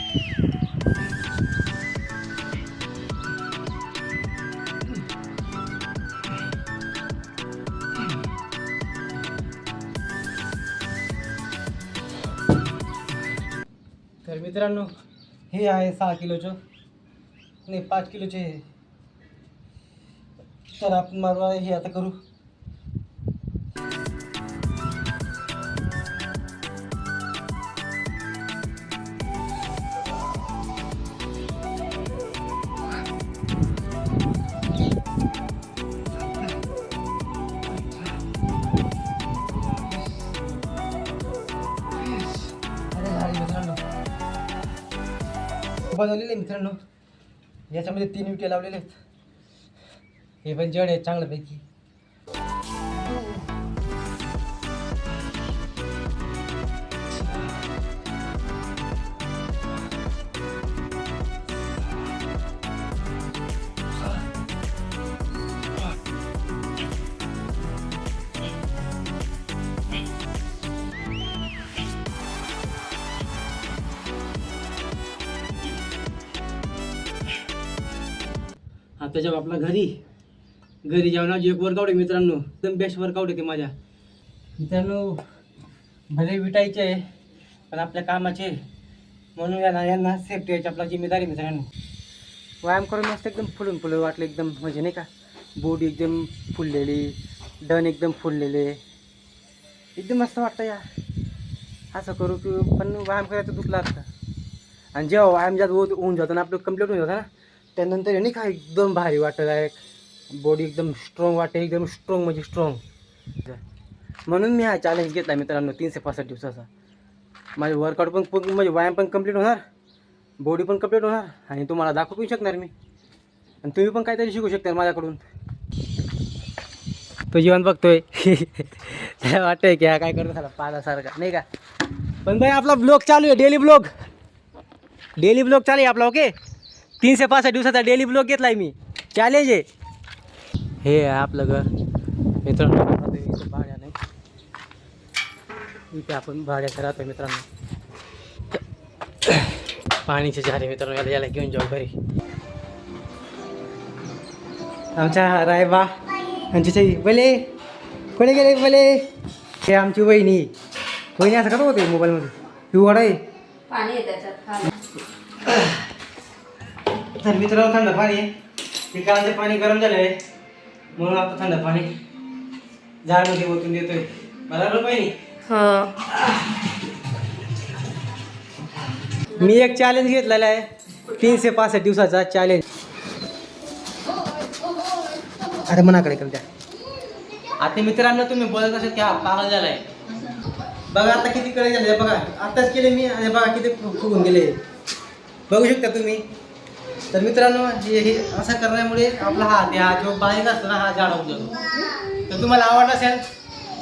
तर मित्रांनो, हे आहे 6 किलोचं, नाही 5 किलोचे हे. तर आपण मला हे आता करू. बनवलेले मित्रांनो, याच्यामध्ये 3 विटे लावलेले आहेत. हे पण जड आहे चांगल्यापैकी. आता जेव्हा आपला घरी जेवणाची एक वर्कआउट आहे मित्रांनो, एकदम बेस्ट वर्कआउट आहे ते माझ्या. मित्रांनो, भले विटायचे आहे पण आपल्या कामाचे, म्हणून यांना सेफ्टी यायची आपला जिम्मेदारी मित्रांनो. व्यायाम करून मस्त एकदम फुलून वाटलं एकदम, म्हणजे नाही का, बॉडी एकदम फुललेली, डन एकदम फुललेले, एकदम मस्त वाटतं या. असं करू की पण व्यायाम करायचं दुखलं असतं. आणि जेव्हा व्यायाम जात होऊन जातो ना, आपलं कम्प्लीट होऊन जातं ना, त्यानंतर नाही का एकदम भारी वाटतं. डायरेक्ट बॉडी एकदम स्ट्रॉंग वाटते, एकदम स्ट्रॉंग म्हणजे स्ट्रॉंग. म्हणून मी हा चॅलेंज घेतला मित्रांनो, 365 दिवसाचा. माझे वर्कआउट पण म्हणजे व्यायाम पण कंप्लीट होणार, बॉडी पण कंप्लीट होणार, आणि तुम्हाला दाखवू पण शकणार मी, आणि तुम्ही पण काहीतरी शिकू शकता माझ्याकडून. तो जीवन बघतोय त्याला वाटतंय की हा काय करतो झाला पालासारखा, नाही का. पण भाई आपला ब्लॉग चालू आहे, डेली ब्लॉग चालू आहे आपला. ओके, 365 दिवसाचा डेली ब्लॉग घेतलाय मी, चॅलेंज आहे. हे आहे आपलं घर मित्रांनो, इथं भाड्याने, इथे आपण भाड्याचं राहतोय मित्रांनो. पाणीचे झाले मित्रांनो, याला घेऊन जाऊ घरी. आमच्या रायबा यांची भले कोणी गेले भले. हे आमची वहिनी असं करत होते मोबाईलमध्ये, पिवड आहे पाणी आहे त्याच्यात. तर मित्रांनो, थंड पाणी आहे, पिकांचे पाणी गरम झालं आहे, म्हणून आता थंड पाणी झाडमध्ये ओतून देतोय. बरोबर पाहिजे. मी एक चॅलेंज घेतलेला आहे, 365 दिवसाचा चॅलेंज. अरे मनाकडे करू द्या. आता मित्रांनो, तुम्ही बोलत असेल की हा पागल झालाय. बघा आता किती कडे झाले, बघा आत्ताच केले मी, आणि बघा किती फुगून गेले, बघू शकता तुम्ही. तर मित्रांनो, हे असं करण्यामुळे आपला हा जो बारीक असतो ना, हा जाड होऊन जातो. तर तुम्हाला आवडलं असेल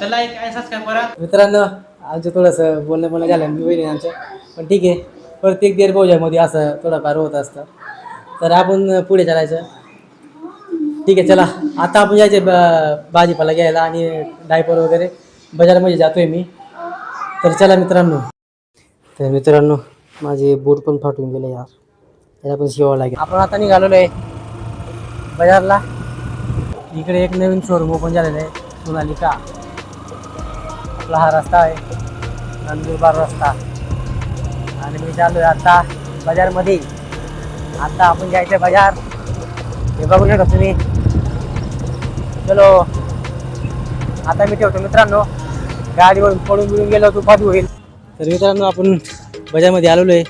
तर लाईक आणि सबस्क्राईब करा. मित्रांनो, आमचं थोडंसं बोलणं झालं मी वहिनी आमचं, पण ठीक आहे, प्रत्येक देर बोजामध्ये असं थोडंफार होत असतं. तर आपण पुढे चालायचं. ठीक आहे, चला आता आपण जायचे भाजीपाला घ्यायला, आणि डायपर वगैरे बाजारमध्ये जातोय मी. तर चला मित्रांनो. तर मित्रांनो, माझे बूट पण फाटून गेले यार, त्याला पण शिवावं लागेल. आपण आता निघालेलो आहे बाजारला. इकडे एक नवीन शोरूम ओपन झालेलं आहे, सोनालिका. आपला हा रस्ता आहे, नंदुरबार रस्ता, आणि मी चालू आहे आता बाजारमध्ये. आता आपण जायचं बाजार, हे बघू शकता तुम्ही. चलो आता मी ठेवतो मित्रांनो, गाडीवरून पडून गेलो तू पाठी होईल. तर मित्रांनो, आपण बाजारमध्ये आलेलो आहे.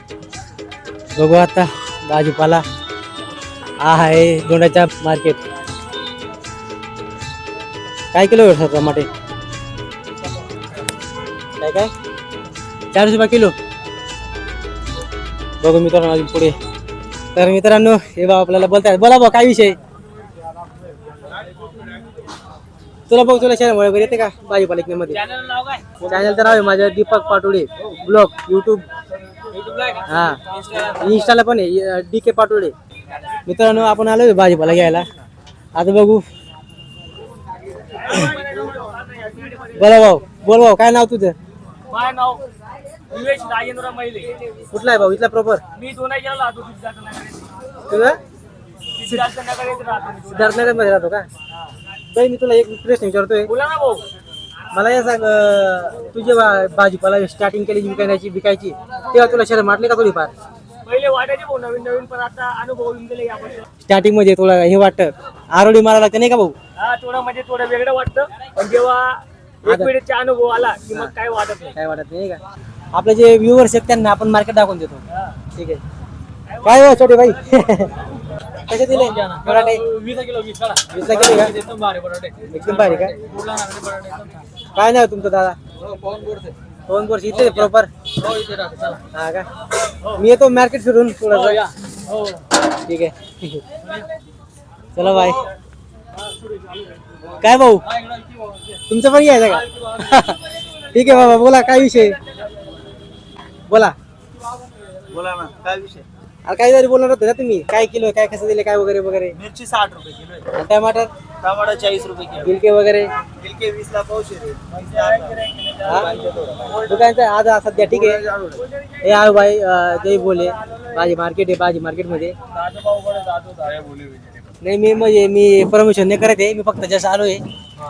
बघू आता भाजीपाला. हा आहे दोंडाच्या मार्केट. काय किलो आहे सर टमाटे? काय 400 रुपये किलो. बघू मित्रांनो अजून पुढे. तर मित्रांनो, हे बा आपल्याला बोलताय, बोला बा काय विषय. तुला शहर वगैरे येते का भाजीपाला विकण्यामध्ये? चॅनल तर आहे माझं, दीपक पाटोळे ब्लॉग, यूट्यूब, हा इंस्टाला पण आहे, DK पाटोळे. मित्रांनो, आपण आलो भाजीपाला घ्यायला. आता बघू. बोला भाऊ, बोल भाऊ, काय नाव तुझं? माझं नाव विवेश राजेंद्र मैले. कुठला आहे भाऊ इथला प्रॉपर? मी दोनाईला राहतो सिद्धार्थनगरमध्ये. तुझं सिद्धार्थनगरमध्ये राहतो. सिद्धार्थनगर मध्ये राहतो का? बाई मी तुला एक प्रश्न विचारतोय. बोला ना भाऊ. मला हे सांग तू जेव्हा भाजीपाला स्टार्टिंग केली विकायची तेव्हा तुला शरम वाटली का थोडीफार? पहिले वाटायचे भाऊ नवीन नवीन, पण आता अनुभव येऊन गेले आपण. स्टार्टिंग मध्ये तुला हे वाटतं आरोडी मारायला लागतं नाही का भाऊ? हा, थोडं म्हणजे थोडं वेगळं वाटतं, पण जेव्हा एक मिनिटचा अनुभव आला की मग काय वाटत नाही. काय वाटत नाही का? आपले जे व्ह्युअर्स आहेत त्यांना आपण मार्केट दाखवून देतो. हा. ठीक आहे. काय हो छोटे भाई कसे दिले पराठे? 20 किलो 20 काढा. 20 किलो का? एकदम भारी पराठे. एकदम भारी का? पूर्ण नारळी पराठे एकदम छान. काय नाव तुमचं दादा? पवन बोरसे. दोन वर्ष इथे प्रॉपर? हो, इथे राहतो. चला. हा का? मी येतो मार्केट फिरून हो या. थोडं. हो. ठीक आहे. चला बाय. काय भाऊ तुमचं पण घ्यायचं का? ठीक आहे बाबा, बोला काय विषय? बोला बोला ना, काय विषय? अरे काहीतरी बोलणार होते ना तुम्ही. काय किलो काय कसं दिले काय वगैरे वगैरे? मिरची 60 रुपये किलो आहे. आणि टमाटर टमाटर 40 रुपये किलो. गिलके वगैरे गिलके 20 ला पावशेर आहे. हा? दुकानचं आज सध्या ठीक आहे. हे आहे भाई जय बोले भाजी मार्केट आहे. भाजी मार्केटमध्ये नाही मी परमिशन नाही करत आहे. मी फक्त जसं आलोय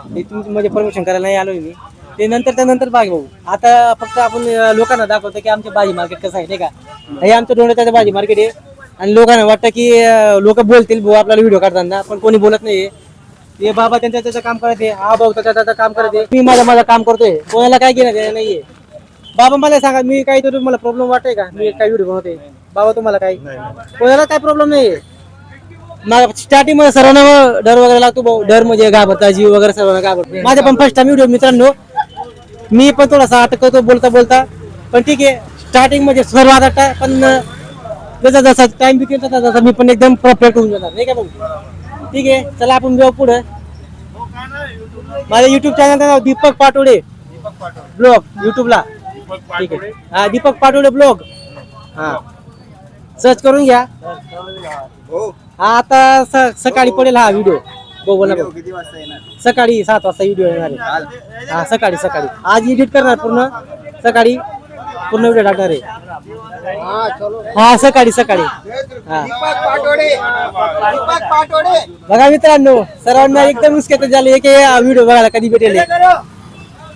मी तुमची म्हणजे परमिशन करायला नाही आलोय मी. ते नंतर बाग भाऊ. आता फक्त आपण लोकांना दाखवतो की आमचे भाजी मार्केट कसं आहे नाही का. हे आमचं डोंगराचं भाजी मार्केट आहे आणि लोकांना वाटतं की लोक बोलतील भाऊ आपल्याला व्हिडिओ काढताना, पण कोणी बोलत नाहीये. हे बाबा त्याचं काम करत आहे. हा भाऊ त्याचं काम करत आहे. मी माझं काम करतोय. कोणाला काय घेणं देणं नाहीये. बाबा मला सांगा, मी काहीतरी मला प्रॉब्लेम वाटतंय का? मी काय व्हिडिओ बनवते बाबा तुम्हाला काय कोणाला काय प्रॉब्लेम नाहीये. स्टार्टिंग मध्ये सर्वांना डर वगैरे लागतो भाऊ. डर म्हणजे घाबरता जीव वगैरे सर्वांना घाबरतो. माझा पण फर्स्ट टाइम व्हिडिओ मित्रांनो. मी पण थोडासा अटकतो बोलता पण ठीक आहे. स्टार्टिंग मध्ये सर्व आता पण जसा टाइम बिकेल तसा मी पण एकदम परफेक्ट होऊन जाणार नाही का भाऊ? ठीक आहे, चला आपण जाऊ पुढे. माझं युट्यूब चॅनल नाव दीपक पाटोडे ब्लॉग युट्यूबला. ठीक आहे. हा, दीपक पाटोडे ब्लॉग. हा, सर्च करून घ्या. हा, आता सकाळी पडेल हा व्हिडिओ. बोला भाऊ. किती वाजता येणार? सकाळी 7 वाजता व्हिडिओ येणार आहे. हा, सकाळी आज एडिट करणार पूर्ण. सकाळी पूर्ण व्हिडिओ टाकणार आहे. हा, सकाळी हा. बघा मित्रांनो, सर्वांना एकदम मुश्किल झाले की व्हिडिओ बघायला कधी भेटेल.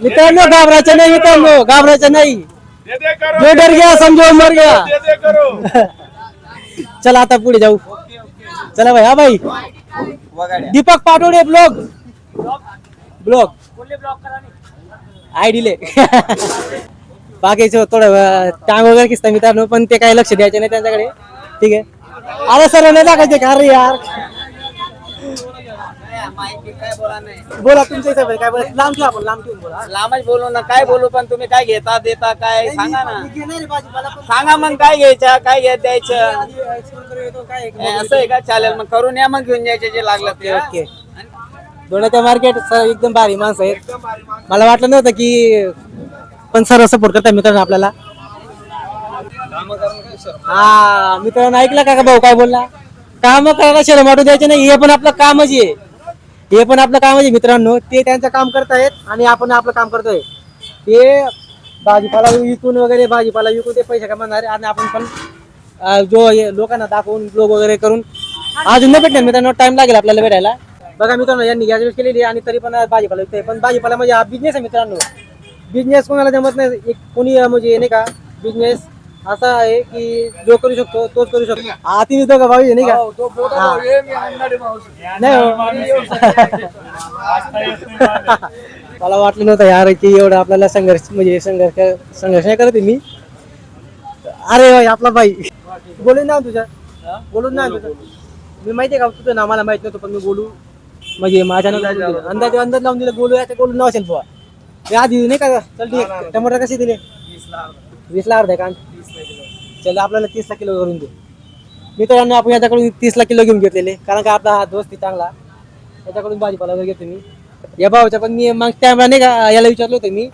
मित्रांनो घाबरायचं नाही, घाबरायचं नाही. जो डर गया समजो मर गया. चला आता पुढे जाऊ. चला भाई. हा भाई दीपक पाटोडे ब्लॉग आयडी ले. बाकीचं थोडं टांग वगैरे किसतं मित्रांनो, पण ते काही लक्ष द्यायचे नाही त्यांच्याकडे. ठीक आहे. अरे सर नाही टाकायचे का? अरे यार बोला तुमच्या हिशोबाने काय बोला. लांब ठेवा आपण, लांब ठेवून बोला. लांबच बोलू ना, काय बोलू, पण तुम्ही काय घेता देता काय सांगा ना. भाजीपाला सांगा मग काय घ्यायचं, काय घेत द्यायचं. काय असं आहे का? चालेल मग, करून या मग, घेऊन जायचे जे लागलं ते. ओके. दोण्याच्या मार्केट एकदम भारी माणसं आहेत. मला वाटलं नव्हतं की पण सर्व सपोर्ट करतात मित्रांनो आपल्याला. हा मित्रांनो, ऐकलं का भाऊ काय बोलला? काम करायला शरम वाटू द्यायचे नाही. हे पण आपलं कामच आहे. मित्रांनो. ते त्यांचं काम करतायत आणि आपण आपलं काम करतोय. ते भाजीपाला विकून ते पैसे कमवणार आणि आपण पण जो लोकांना दाखवून ब्लॉग वगैरे करून अजून नाही भेटणार मित्रांनो. टाइम लागेल आपल्याला भेटायला. बघा मित्रांनो, यांनी गॅस केलेली आणि तरी पण भाजीपाला विकतोय. पण भाजीपाला म्हणजे हा बिझनेस आहे मित्रांनो. बिझनेस कोणाला जमत नाही. एक कोणी म्हणजे नाही का, बिझनेस असा आहे की जो करू शकतो तोच करू शकतो. तुम्ही दोघं भाऊ नाही का? नाही मला वाटलं नव्हतं यार की एवढं आपल्याला संघर्ष नाही करत मी. अरे भाई आपला भाई बोलून ना तुझ्या मी माहितीये का तुझं नाव मला माहित नव्हतं, पण मी बोलू म्हणजे माझ्या अंदाज लावून दिलं. बोलू याचं बोलून नाव असेल बुवा. ते आधी नाही का? चल ठीक. टमाटर कसे दिले? 20 ला अर्धा का? चल आपल्याला 30 ला किलो करून दे. मित्रांनो, आपण याच्याकडून 30 ला किलो घेऊन घेतलेले, कारण का आपला हा दोस्त चांगला. याच्याकडून भाजीपाला वगैरे घेतो मी या भावाच्या. पण मी मग त्यामुळे नाही का याला विचारलं होतं मी.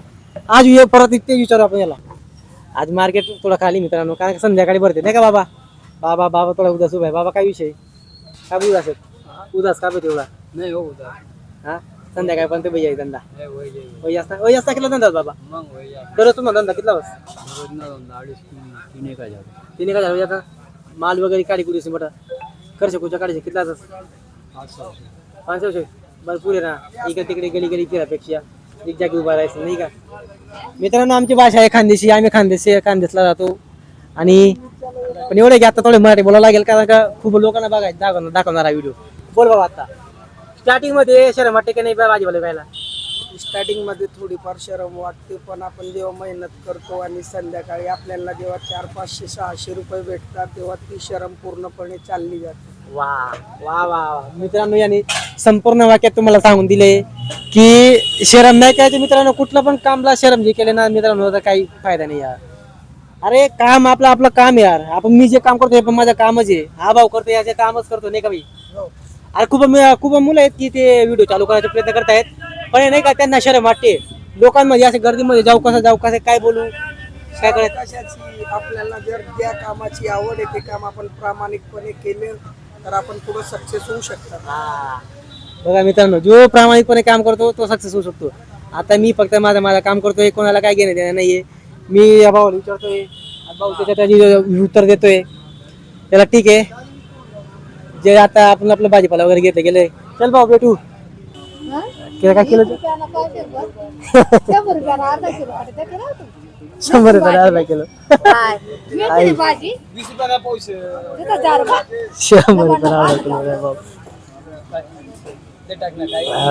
आज परत ते विचारू आपण याला. आज मार्केट थोडं खाली मित्रांनो, कारण संध्याकाळी भरते नाही का? बाबा थोडा उदास उभा आहे. बाबा काय विषय? काय उदास का तेवढा? नाही हो, हा संध्याकाळपर्यंत भैया धंदा वय असता केला धंदा बाबा तर तुम्हाला धंदा कितला बस 3,000 आता माल वगैरे काढी कुठे मोठा खर्च कुठच्या काढायचे कितला 500 भरपूर आहे ना इकडे तिकडे गली गली फिरापेक्षा एक जागी उभा राहायचं नाही का मित्रांनो आमची भाषा आहे खानदेशी आम्ही खानदेशला जातो आणि पण एवढे की आता थोडे मराठी बोलायला लागेल कारण का खूप लोकांना बघायचं दाखवणारा व्हिडिओ बोल बाबा आता स्टार्टिंग मध्ये शरम वाटते की नाही भाजीपाला खायला स्टार्टिंग मध्ये थोडीफार शरम वाटते पण आपण जेव्हा मेहनत करतो आणि संध्याकाळी आपल्याला जेव्हा 400-500-600 रुपये भेटतात तेव्हा ती शरम पूर्णपणे चालली जाते वा वा वा मित्रांनो यांनी संपूर्ण वाक्यात तुम्हाला सांगून दिले की शरम नाही काय मित्रांनो कुठलं पण कामला शरम जे केले ना मित्रांनो तर काही फायदा नाही यार अरे काम आपलं काम यार आपण मी जे काम करतो हे पण माझं कामच आहे हा भाऊ करतो याचे कामच करतो नाही का भाई अरे खूप मुलं आहेत की ते व्हिडिओ चालू करायचा प्रयत्न करतायत पण नाही का त्यांना शरम वाटते लोकांमध्ये असे गर्दीमध्ये जाऊ कसं काय बोलू काय करायचं कशाची आपल्याला जर त्या कामाची आवड आहे ते काम आपण प्रामाणिकपणे केले तर आपण पुढे सक्सेस होऊ शकतात बघा मित्रांनो जो प्रामाणिकपणे काम करतो तो सक्सेस होऊ शकतो आता मी फक्त माझं काम करतोय कोणाला काय घेणं देणं नाहीये मी या भावाला विचारतोय भाऊ त्याची उत्तर देतोय त्याला ठीक आहे जे आता आपण आपलं भाजीपाला वगैरे घेतलं गेलंय चल भाऊ भेटू काय केलं 100 रुपये अर्धा किलो 100 रुपये अर्धा किलो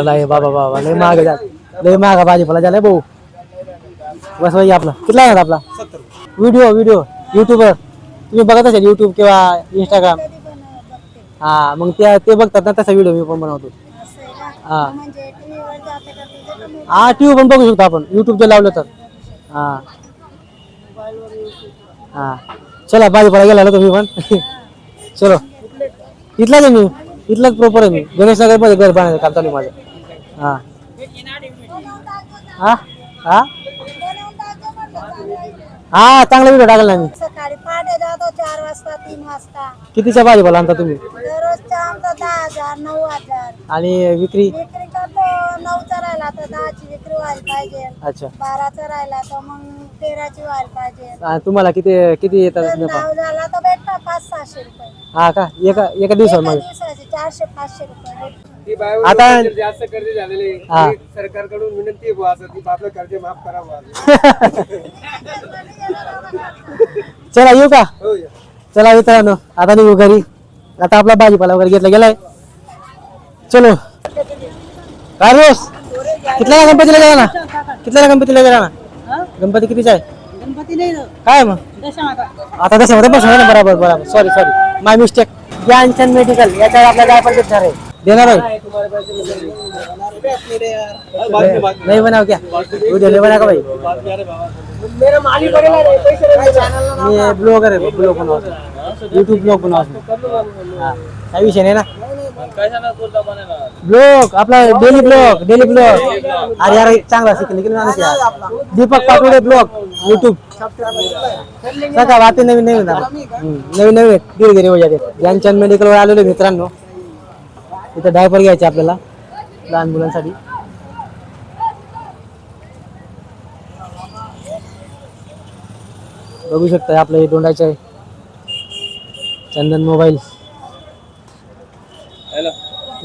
नाही बाबा लय महाग भाजीपाला झालाय भाऊ बस भाई आपला कितला आहे आपला व्हिडिओ युट्यूबवर तुम्ही बघत असाल युट्यूब किंवा इंस्टाग्राम हा मग ते बघतात ना तसा व्हिडिओ मी पण बनवतो हा टीव्ही पण बघू शकतो आपण युट्यूब जर लावलं तर हा चला भाजीपाला गेला ना तुम्ही पण चलो इथलाच आहे मी इथलाच प्रॉपर आहे मी गणेश नगर मध्ये घर बांधायचं काम चालू माझं हा चांगला व्हिडिओ टाकला मी सकाळी पहाटे जातो 4 वाजता 3 वाजता कितीचा भाजीपाला आणता तुम्ही दररोजचा आमचा 10,000 9,000 आणि विक्री करतो 9चा राहिला तर 10ची विक्री व्हायला पाहिजे अच्छा 12चा राहिला तर मग 13ची व्हायला पाहिजे आणि तुम्हाला किती येतात तर 9 झाला तर भेटतात 500-600 रुपये हा का एका दिवसामध्ये दिवसाचे 400-500 रुपये आता जास्त कर्ज झालेले हा. सरकारकडून विनंती आहे आपलं कर्ज माफ करावं चला येऊ का चला मित्रांनो आता निघू घरी आता आपला भाजीपाला वगैरे घेतला गेलाय चलो काय रोज कितल्या गणपतीला गेला ना गणपती कितीचा आहे गणपती नाही काय मग आता दशामध्ये बस ना बरोबर सॉरी माय मिस्टेक ज्ञानचंद मेडिकल याच्यावर आपल्याला काय पण देणार आहे देणार आहे नहीं बनाओ क्या वीडियो नहीं बना का भाई मेरा मालिक मी ब्लॉगर आहे ब्लॉग बनवतो यूट्यूब ब्लॉग बनवतो हा काही विषय नाही ना ब्लॉग आपला डेली ब्लॉग अरे यार चांगला शिकले माणूस यार दीपक पाटोडे ब्लॉग यूट्यूब सगळ्या बाते नवीन धीरे हो जाते ज्ञानचंद मेडिकलवर आलेलो मित्रांनो इथं डायपर घ्यायचे आपल्याला लहान मुलांसाठी बघू शकता आपलं हे दोंडाचे आहे चंदन मोबाईल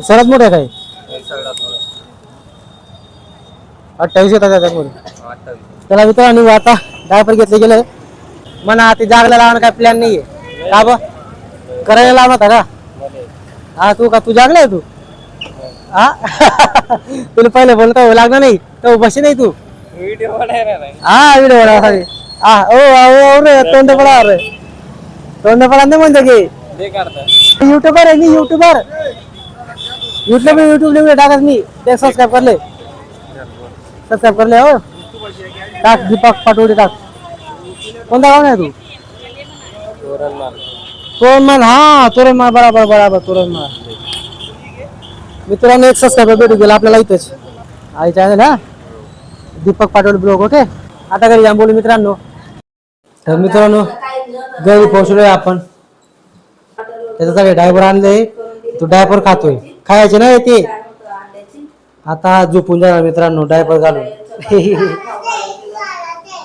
सर्वात मोठं आहे काय 28 येतात त्याच्यामध्ये त्याला मित्रांनो आता डायपर घेतले गेले म्हणा ते जागला लावणं काय प्लॅन नाहीये का बा करायला लावणार होता का हा तू जागलाय तू हा तुला पहिले बोलता लागणार नाही तो बशी नाही तू व्हिडिओ बनायला हा व्हिडिओ बनवासाठी हा रे तोंडपडा नाही म्हणतो की युट्यूबर आहे मी युट्यूबर यूट्यूब टाकत मी ते सबस्क्राईब करले हो टाक दीपक पाटोडे टाक कोणता गाव नाही तू तोरणमाळ बराबर तोरणमाळ मित्रांनो एक सबस्क्राईबर भेटू गेला आपल्याला इथेच आई चॅनल हा दीपक पाटोडे ब्लॉग ओके आता घरी जाऊन बोलू मित्रांनो तर मित्रांनो घरी पोहोचलोय आपण त्याचा सगळे डायपर आणले तो डायपर खातोय खायचे नाही ते आता झोपून जाणार मित्रांनो डायपर घालून.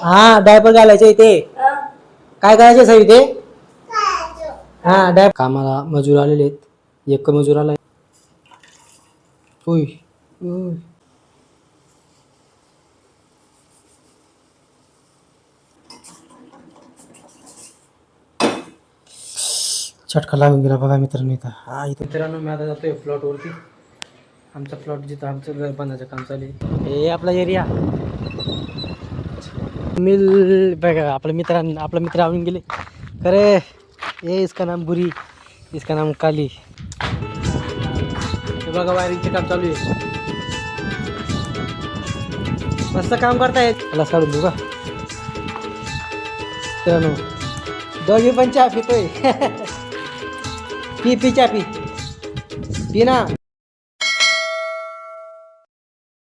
हा डायपर घालायचे इथे. काय करायचे सर इथे? हा डायपर. कामाला मजूर आलेले आहेत. एक मजूर आलाय. उय उय. चटका लागून गेला बघा मित्रांनो इथं. हा इथं मित्रांनो मी आता जातोय प्लॉटवरती. आमचा प्लॉट जिथं आमचं घर बांधायचं काम चालू आहे. हे आपला एरिया मिल बघा. आपला मित्र आवून गेले. अरे ये इसका नाम बुरी, इसका नाम काली. हे बघा वायरिंगचे काम चालू आहे. मस्त काम करतायत. मला काढून देऊ का मित्रांनो? दोघी पण चहा पितोय. पी चहा पी ना.